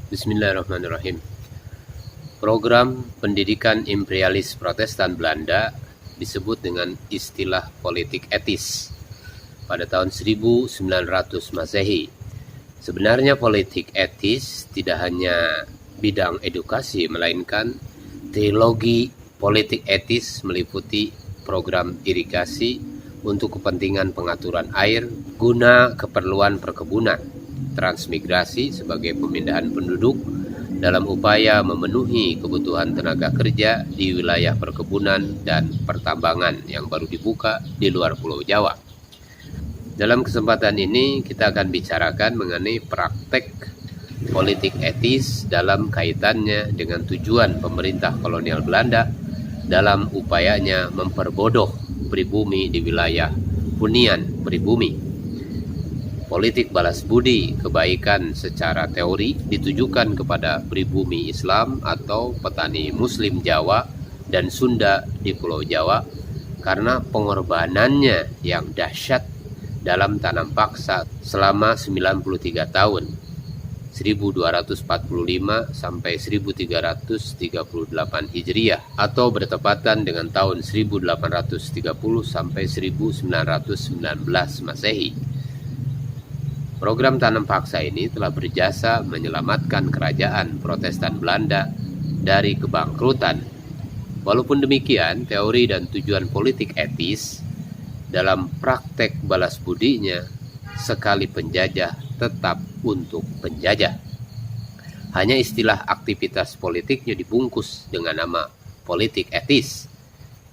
Bismillahirrahmanirrahim. Program pendidikan imperialis Protestan Belanda disebut dengan istilah politik etis pada tahun 1900 Masehi. Sebenarnya politik etis tidak hanya bidang edukasi, melainkan teologi politik etis meliputi program irigasi untuk kepentingan pengaturan air guna keperluan perkebunan, transmigrasi sebagai pemindahan penduduk dalam upaya memenuhi kebutuhan tenaga kerja di wilayah perkebunan dan pertambangan yang baru dibuka di luar Pulau Jawa. Dalam kesempatan ini kita akan bicarakan mengenai praktek politik etis dalam kaitannya dengan tujuan pemerintah kolonial Belanda dalam upayanya memperbodoh pribumi di wilayah hunian pribumi. Politik balas budi kebaikan secara teori ditujukan kepada pribumi Islam atau petani Muslim Jawa dan Sunda di Pulau Jawa karena pengorbanannya yang dahsyat dalam tanam paksa selama 93 tahun 1245 sampai 1338 Hijriah atau bertepatan dengan tahun 1830 sampai 1919 Masehi. Program tanam paksa ini telah berjasa menyelamatkan kerajaan Protestan Belanda dari kebangkrutan. Walaupun demikian, teori dan tujuan politik etis dalam praktek balas budinya sekali penjajah tetap untuk penjajah. Hanya istilah aktivitas politiknya dibungkus dengan nama politik etis.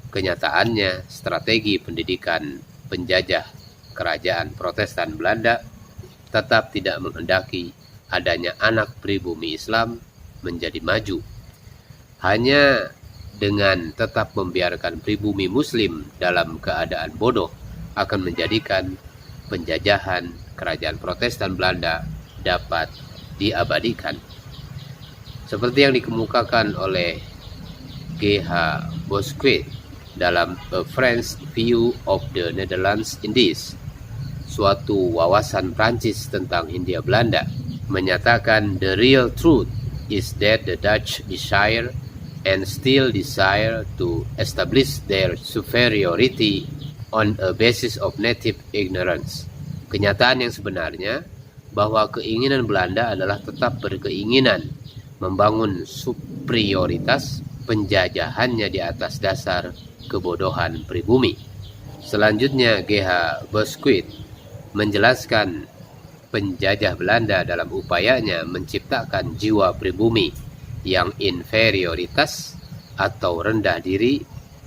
Kenyataannya, strategi pendidikan penjajah kerajaan Protestan Belanda tetap tidak menghendaki adanya anak pribumi Islam menjadi maju. Hanya dengan tetap membiarkan pribumi Muslim dalam keadaan bodoh akan menjadikan penjajahan kerajaan Protestan Belanda dapat diabadikan. Seperti yang dikemukakan oleh G.H. Bosquet dalam A French View of the Netherlands Indies, suatu wawasan Prancis tentang Hindia Belanda, menyatakan the real truth is that the Dutch desire and still desire to establish their superiority on a basis of native ignorance. Kenyataan yang sebenarnya bahwa keinginan Belanda adalah tetap berkeinginan membangun superioritas penjajahannya di atas dasar kebodohan pribumi. Selanjutnya G.H. Bosquet menjelaskan penjajah Belanda dalam upayanya menciptakan jiwa pribumi yang inferioritas atau rendah diri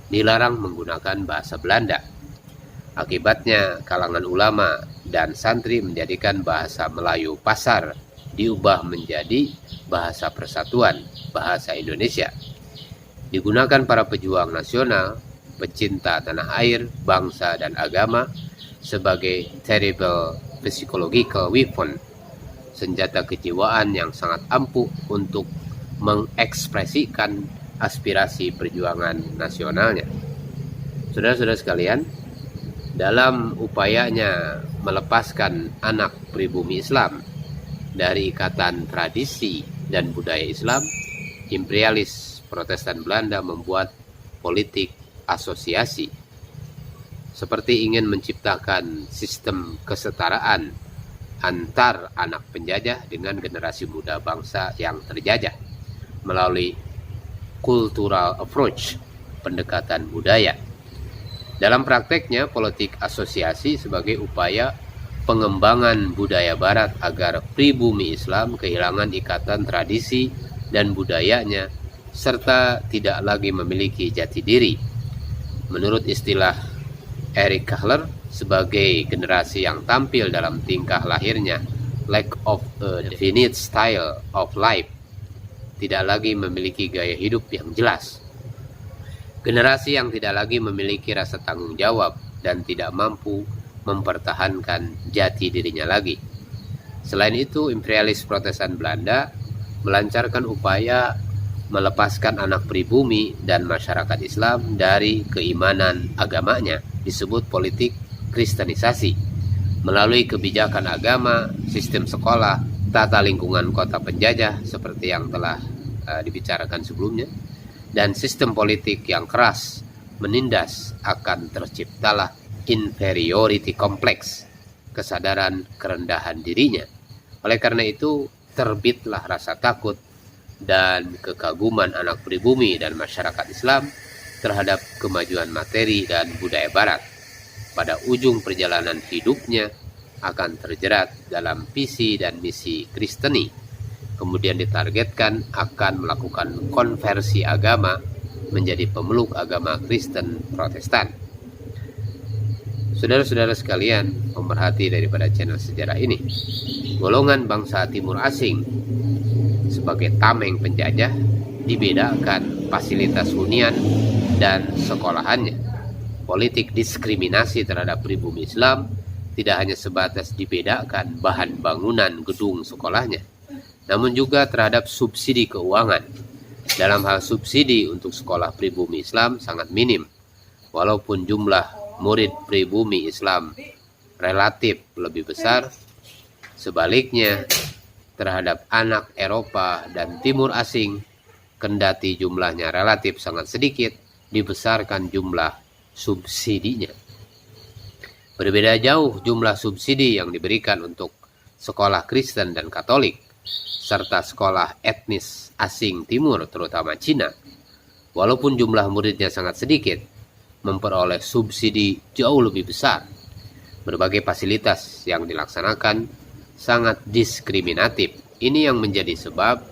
dilarang menggunakan bahasa Belanda. Akibatnya kalangan ulama dan santri menjadikan bahasa Melayu pasar diubah menjadi bahasa persatuan, bahasa Indonesia. Digunakan para pejuang nasional, pecinta tanah air, bangsa dan agama sebagai terrible psychological weapon, senjata kejiwaan yang sangat ampuh untuk mengekspresikan aspirasi perjuangan nasionalnya. Saudara-saudara sekalian, dalam upayanya melepaskan anak pribumi Islam dari ikatan tradisi dan budaya Islam, imperialis Protestan Belanda membuat politik asosiasi, seperti ingin menciptakan sistem kesetaraan antar anak penjajah dengan generasi muda bangsa yang terjajah melalui cultural approach, pendekatan budaya. Dalam prakteknya, politik asosiasi sebagai upaya pengembangan budaya barat agar pribumi Islam kehilangan ikatan tradisi dan budayanya serta tidak lagi memiliki jati diri. Menurut istilah Eric Kahler, sebagai generasi yang tampil dalam tingkah lahirnya lack of a definite style of life, tidak lagi memiliki gaya hidup yang jelas. Generasi yang tidak lagi memiliki rasa tanggung jawab dan tidak mampu mempertahankan jati dirinya lagi. Selain itu, imperialis Protestan Belanda melancarkan upaya melepaskan anak pribumi dan masyarakat Islam dari keimanan agamanya, disebut politik kristenisasi, melalui kebijakan agama, sistem sekolah, tata lingkungan kota penjajah seperti yang telah dibicarakan sebelumnya, dan sistem politik yang keras menindas akan terciptalah inferiority complex, kesadaran kerendahan dirinya. Oleh karena itu, terbitlah rasa takut dan kekaguman anak pribumi dan masyarakat Islam terhadap kemajuan materi dan budaya Barat. Pada ujung perjalanan hidupnya akan terjerat dalam visi dan misi Kristeni, kemudian ditargetkan akan melakukan konversi agama menjadi pemeluk agama Kristen Protestan. Saudara-saudara sekalian, pemerhati daripada channel sejarah ini, golongan bangsa timur asing sebagai tameng penjajah dibedakan fasilitas hunian dan sekolahannya. Politik diskriminasi terhadap pribumi Islam tidak hanya sebatas dibedakan bahan bangunan gedung sekolahnya, namun juga terhadap subsidi keuangan. Dalam hal subsidi untuk sekolah pribumi Islam sangat minim, walaupun jumlah murid pribumi Islam relatif lebih besar. Sebaliknya, terhadap anak Eropa dan Timur asing, kendati jumlahnya relatif sangat sedikit, dibesarkan jumlah subsidinya. Berbeda jauh jumlah subsidi yang diberikan untuk sekolah Kristen dan Katolik, serta sekolah etnis asing timur terutama Cina. Walaupun jumlah muridnya sangat sedikit, memperoleh subsidi jauh lebih besar. Berbagai fasilitas yang dilaksanakan sangat diskriminatif. Ini yang menjadi sebab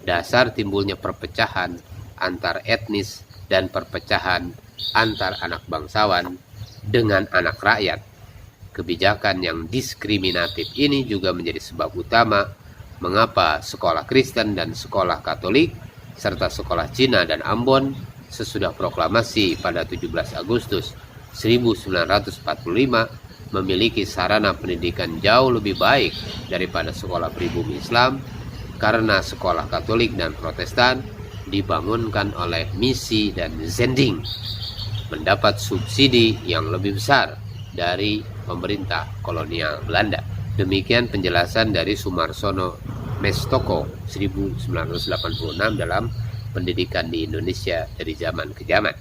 dasar timbulnya perpecahan antar etnis dan perpecahan antar anak bangsawan dengan anak rakyat. Kebijakan yang diskriminatif ini juga menjadi sebab utama mengapa sekolah Kristen dan sekolah Katolik serta sekolah Cina dan Ambon sesudah proklamasi pada 17 Agustus 1945 memiliki sarana pendidikan jauh lebih baik daripada sekolah pribumi Islam, karena sekolah Katolik dan Protestan dibangunkan oleh misi dan zending, mendapat subsidi yang lebih besar dari pemerintah kolonial Belanda. Demikian penjelasan dari Sumarsono Mestoko 1986 dalam Pendidikan di Indonesia dari Zaman ke Zaman.